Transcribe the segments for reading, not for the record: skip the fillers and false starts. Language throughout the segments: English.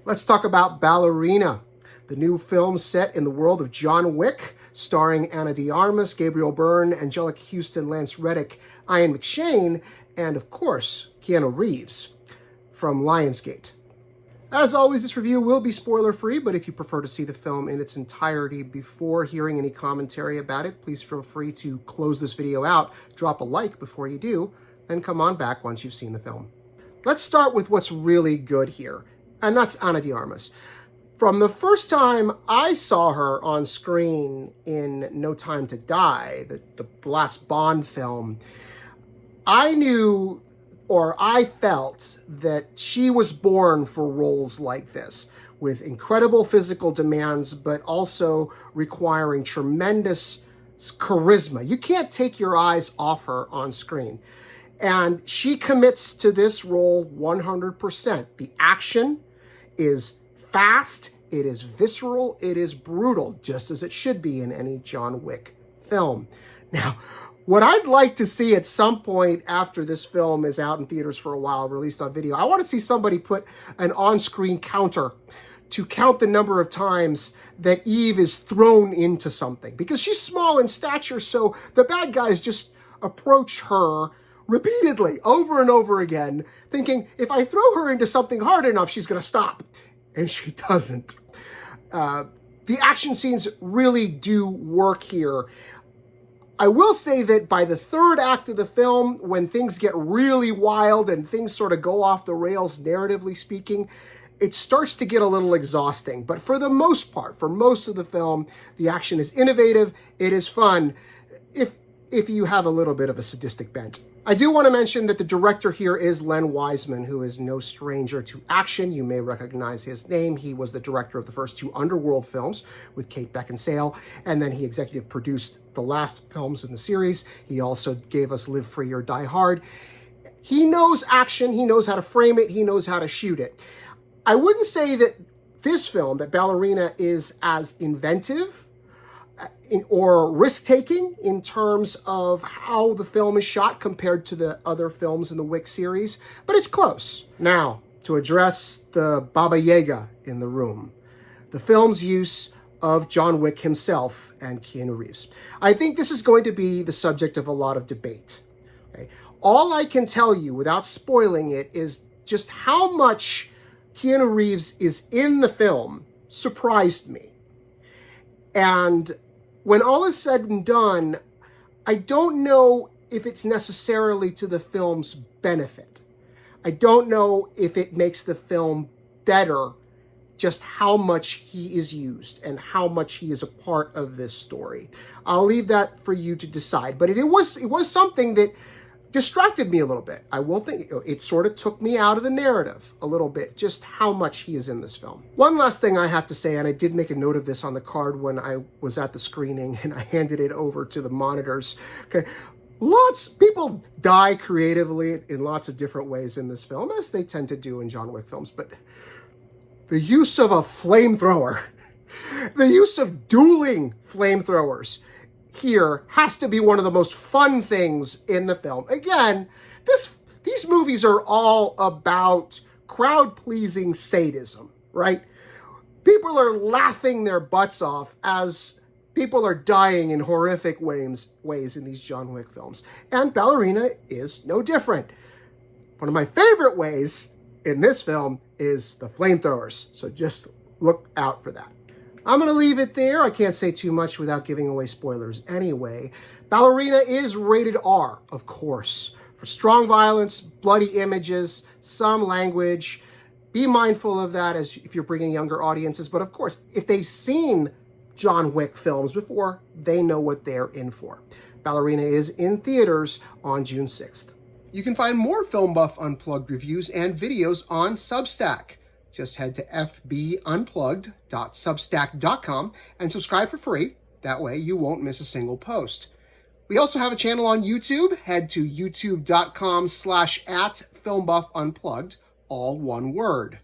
Let's talk about Ballerina, the new film set in the world of John Wick, starring Ana de Armas, Gabriel Byrne, Anjelica, Huston, Lance Reddick, Ian McShane, and of course, Keanu Reeves from LIONSGATE. As always, this review will be spoiler-free, but if you prefer to see the film in its entirety before hearing any commentary about it, please feel free to close this video out, drop a like before you do, then come on back once you've seen the film. Let's start with what's really good here, and that's Ana de Armas. From the first time I saw her on screen in No Time to Die, the last Bond film, I knew, or I felt, that she was born for roles like this, with incredible physical demands, but also requiring tremendous charisma. You can't take your eyes off her on screen. And she commits to this role 100%. The action is fast, it is visceral, it is brutal, just as it should be in any John Wick film. Now, what I'd like to see at some point after this film is out in theaters for a while, released on video, I want to see somebody put an on-screen counter to count the number of times that Eve is thrown into something. Because she's small in stature, so the bad guys just approach her repeatedly, over and over again, thinking, if I throw her into something hard enough, she's going to stop. And she doesn't. The action scenes really do work here. I will say that by the third act of the film, when things get really wild and things sort of go off the rails, narratively speaking, it starts to get a little exhausting. But for the most part, for most of the film, the action is innovative, it is fun, if you have a little bit of a sadistic bent. I do want to mention that the director here is Len Wiseman, who is no stranger to action. You may recognize his name. He was the director of the first two Underworld films with Kate Beckinsale, and then he executive produced the last films in the series. He also gave us Live Free or Die Hard. He knows action, he knows how to frame it, he knows how to shoot it. I wouldn't say that this film, that Ballerina, is as inventive or risk-taking in terms of how the film is shot compared to the other films in the Wick series, but it's close. Now, to address the Baba Yaga in the room, the film's use of John Wick himself and Keanu Reeves. I think this is going to be the subject of a lot of debate. Okay? All I can tell you, without spoiling it, is just how much Keanu Reeves is in the film surprised me. And when all is said and done, I don't know if it's necessarily to the film's benefit. I don't know if it makes the film better just how much he is used and how much he is a part of this story. I'll leave that for you to decide. But it was something that distracted me a little bit. I will think it sort of took me out of the narrative a little bit, just how much he is in this film. One last thing I have to say, and I did make a note of this on the card when I was at the screening and I handed it over to the monitors. Okay, people die creatively in lots of different ways in this film, as they tend to do in John Wick films, but the use of a flamethrower, the use of dueling flamethrowers, here has to be one of the most fun things in the film. Again, these movies are all about crowd-pleasing sadism, right? People are laughing their butts off as people are dying in horrific ways in these John Wick films. And Ballerina is no different. One of my favorite ways in this film is the flamethrowers, so just look out for that. I'm going to leave it there. I can't say too much without giving away spoilers anyway. Ballerina is rated R, of course, for strong violence, bloody images, some language. Be mindful of that if you're bringing younger audiences. But of course, if they've seen John Wick films before, they know what they're in for. Ballerina is in theaters on June 6th. You can find more Film Buff Unplugged reviews and videos on Substack. Just head to fbunplugged.substack.com and subscribe for free. That way you won't miss a single post. We also have a channel on YouTube. Head to youtube.com/@FilmBuffUnplugged, all one word.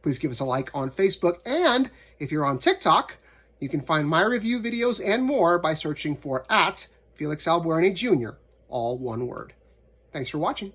Please give us a like on Facebook, and if you're on TikTok, you can find my review videos and more by searching for @FelixAlByerne Jr., all one word. Thanks for watching.